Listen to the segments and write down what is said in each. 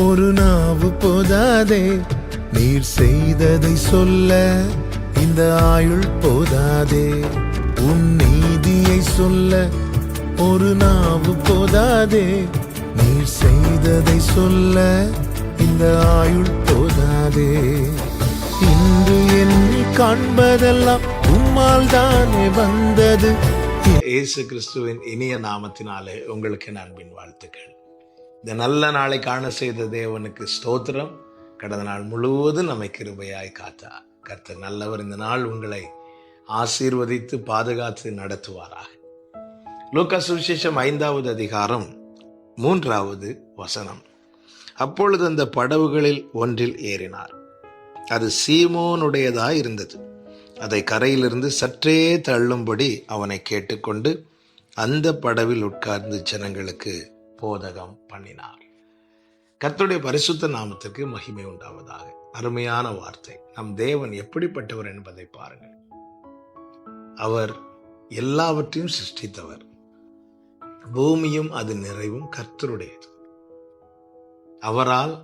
ஒரு நாவு போதாதே, நீர் செய்ததை சொல்ல இந்த ஆயுள் போதாதே. உன் நீதியை சொல்ல ஒரு நாவு போதாதே, நீர் செய்ததை சொல்ல இந்த ஆயுள் போதாதே. இன்று என்னை காண்பதெல்லாம் உம்மால் தானே வந்தது. இயேசு கிறிஸ்துவின் இனிய நாமத்தினாலே உங்களுக்கு அன்பின் வாழ்த்துக்கள். இந்த நல்ல நாளை காண செய்த தேவனுக்கு ஸ்தோத்திரம். கடந்த நாள் முழுவதும் நம்மை கிருபையாய் காத்தார். கர்த்தர் நல்லவர். இந்த நாள் உங்களை ஆசீர்வதித்து பாதுகாத்து நடத்துவாராக. லூக்கா சுவிசேஷம் 5வது அதிகாரம் 3வது வசனம். அப்பொழுது அந்த படவுகளில் ஒன்றில் ஏறினார். அது சீமோனுடையதாய் இருந்தது. அதை கரையிலிருந்து சற்றே தள்ளும்படி அவனை கேட்டுக்கொண்டு அந்த படவில் உட்கார்ந்து ஜனங்களுக்கு போதகம் பண்ணினார். கர்த்தருடைய பரிசுத்த நாமத்திற்கு மகிமை உண்டாவதாக. அருமையான வார்த்தை. நம் தேவன் எப்படிப்பட்டவர் என்பதை பாருங்கள். அவர் எல்லாவற்றையும் சிருஷ்டித்தவர். பூமியும் அது நிறைவும் கர்த்தருடையது. அவரால்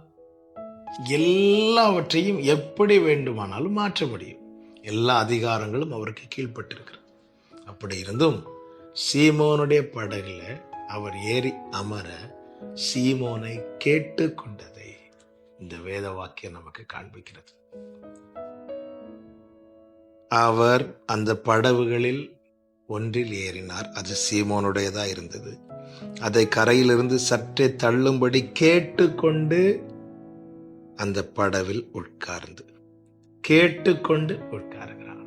எல்லாவற்றையும் எப்படி வேண்டுமானாலும் மாற்ற முடியும். எல்லா அதிகாரங்களும் அவருக்கு கீழ்பட்டிருக்கிறது. அப்படி இருந்தும் சீமோனுடைய படகுல அவர் ஏறி அமர சீமோனை கேட்டு கொண்டதை இந்த வேத வாக்கியம் நமக்கு காண்பிக்கிறது. அவர் அந்த படவுகளில் ஒன்றில் ஏறினார். அது சீமோனுடையதா இருந்தது. அதை கரையிலிருந்து சற்றே தள்ளும்படி கேட்டுக்கொண்டு அந்த படவில் உட்கார்ந்து கேட்டுக்கொண்டு உட்காருகிறார்.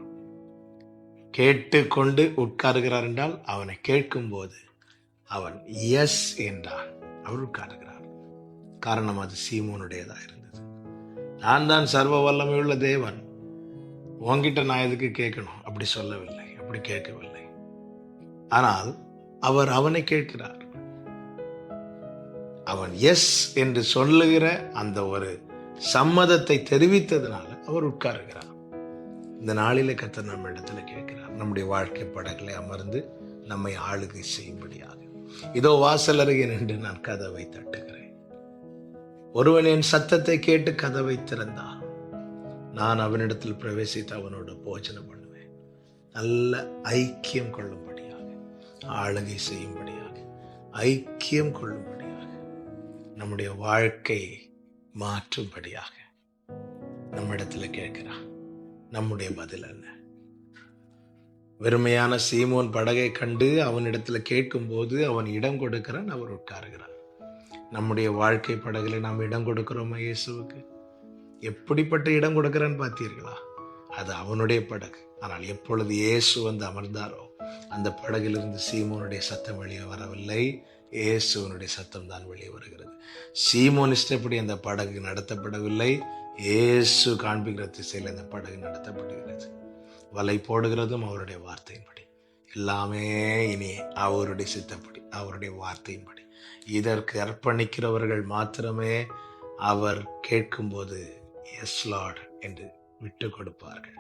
கேட்டுக்கொண்டு உட்காருகிறார் என்றால் அவனை கேட்கும் போது அவன் எஸ் என்றான். அவர் உட்காருகிறார். காரணம் அது சீமோனுடையதா இருந்தது. நான் தான் சர்வ வல்லமையுள்ள தேவன், உன்கிட்ட நான் எதுக்கு கேட்கணும் அப்படி சொல்லவில்லை, அப்படி கேட்கவில்லை. ஆனால் அவர் அவனை கேட்கிறார். அவன் எஸ் என்று சொல்லுகிற அந்த ஒரு சம்மதத்தை தெரிவித்ததுனால அவர் உட்காருகிறார். இந்த நாளிலே கர்த்தர் நம்ம இடத்துல கேட்கிறார், நம்முடைய வாழ்க்கை படகுல அமர்ந்து நம்மை ஆளுகை செய்யும்படியாக. இதோ வாசல் அருகே நின்று நான் கதவை தட்டுகிறேன். ஒருவன் என் சத்தத்தை கேட்டு கதவை திறந்தான், நான் அவனிடத்தில் பிரவேசித்து அவனோட போஜனம் பண்ணுவேன். நல்ல ஐக்கியம் கொள்ளும்படியாக, ஆளுகை செய்யும்படியாக, ஐக்கியம் கொள்ளும்படியாக, நம்முடைய வாழ்க்கை மாற்றும்படியாக நம்மிடத்துல கேட்கிறான். நம்முடைய பதில் என்ன? வெறுமையான சீமோன் படகை கண்டு அவனிடத்துல கேட்கும் போது அவன் இடம் கொடுக்கிறான், அவர் உட்காருகிறார். நம்முடைய வாழ்க்கை படகுல நாம் இடம் கொடுக்கிறோமா இயேசுவுக்கு? எப்படிப்பட்ட இடம் கொடுக்கிறான்னு பார்த்தீர்களா? அது அவனுடைய படகு. ஆனால் எப்பொழுது இயேசு வந்து அமர்ந்தாரோ அந்த படகிலிருந்து சீமோனுடைய சத்தம் வெளியே வரவில்லை, இயேசுவனுடைய சத்தம் தான் வெளியே வருகிறது. சீமோன் இஷ்டப்படி அந்த படகு நடத்தப்படவில்லை, இயேசு காண்பிக்கிற திசையில் அந்த படகு நடத்தப்படுகிறது. வலை போடுகிறதும் அவருடைய வார்த்தையின்படி, எல்லாமே இனி அவருடைய சித்தப்படி, அவருடைய வார்த்தையின்படி. இதற்கு அர்ப்பணிக்கிறவர்கள் மாத்திரமே அவர் கேட்கும்போது எஸ் லார்ட் என்று விட்டு கொடுப்பார்கள்.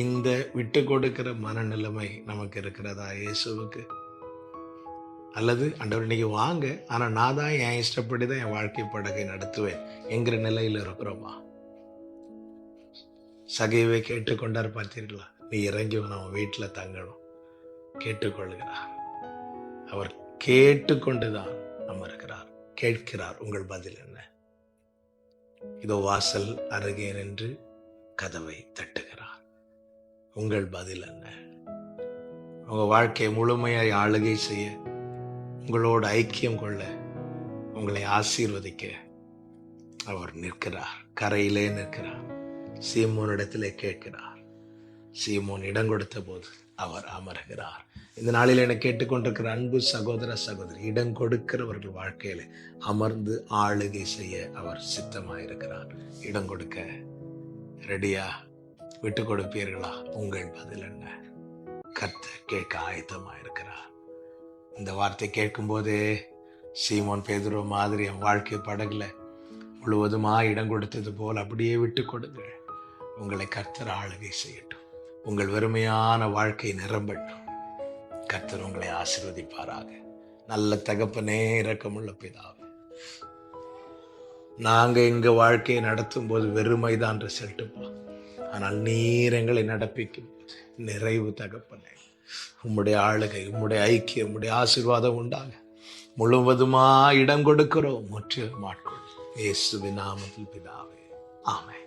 இந்த விட்டு கொடுக்கிற மனநிலைமை நமக்கு இருக்கிறதா இயேசுவுக்கு? அல்லது ஆண்டவர் இன்னைக்கு வாங்க, ஆனால் நான் தான் என் இஷ்டப்படி தான் என் வாழ்க்கை படகை நடத்துவேன் என்கிற நிலையில் இருக்கிறோமா? சகைவை கேட்டுக்கொண்டார் பார்த்தீர்களா? நீ இறங்கி நம்ம வீட்டில் தங்கணும், கேட்டுக்கொள்கிறார். அவர் கேட்டுக்கொண்டுதான் அமர்கிறார், கேட்கிறார். உங்கள் பதில் என்ன? இதோ வாசல் அருகே நின்று கதவை தட்டுகிறார். உங்கள் பதில் என்ன? உங்க வாழ்க்கையை முழுமையாய் ஆளுகை செய்ய, உங்களோடு ஐக்கியம் கொள்ள, உங்களை ஆசீர்வதிக்க அவர் நிற்கிறார். கரையிலே நிற்கிறார். சீமோனிடத்திலே கேட்கிறார். சீமோன் இடம் கொடுத்த போது அவர் அமர்கிறார். இந்த நாளில் என்னை கேட்டுக்கொண்டிருக்கிற அன்பு சகோதர சகோதரி, இடம் கொடுக்கிறவர்கள் வாழ்க்கையில அமர்ந்து ஆளுகை செய்ய அவர் சித்தமாயிருக்கிறார். இடம் கொடுக்க ரெடியா? விட்டு கொடுப்பீர்களா? உங்கள் பதில் என்ன? கர்த்தர் கேட்க ஆயத்தமாயிருக்கிறார். இந்த வார்த்தை கேட்கும் போதே சீமோன் பேதுரு மாதிரி என் வாழ்க்கை படகுல முழுவதுமா இடம் கொடுத்தது போல் அப்படியே விட்டு கொடுங்கள். உங்களை கர்த்தர் ஆளுகை செய்யட்டும். உங்கள் வெறுமையான வாழ்க்கை நிரம்பட்டும். கர்த்தர் உங்களை ஆசீர்வதிப்பாராக. நல்ல தகப்பனே, இரக்கமுள்ள பிதாவே, நாங்க எங்க வாழ்க்கையை நடத்தும் போது வெறுமைதான் ரிசல்ட்டுப்பா. ஆனால் நீர் எங்களை நடப்பிக்கும் நிறைவு தகப்பனே. உம்முடைய ஆளுகை, உம்முடைய ஐக்கியம், உம்முடைய ஆசீர்வாதம் உண்டாக முழுவதுமா இடம் கொடுக்கிறோம். முற்றிலும் ஆட்கொள். இயேசுவின் நாமத்தில் பிதாவே, ஆமென்.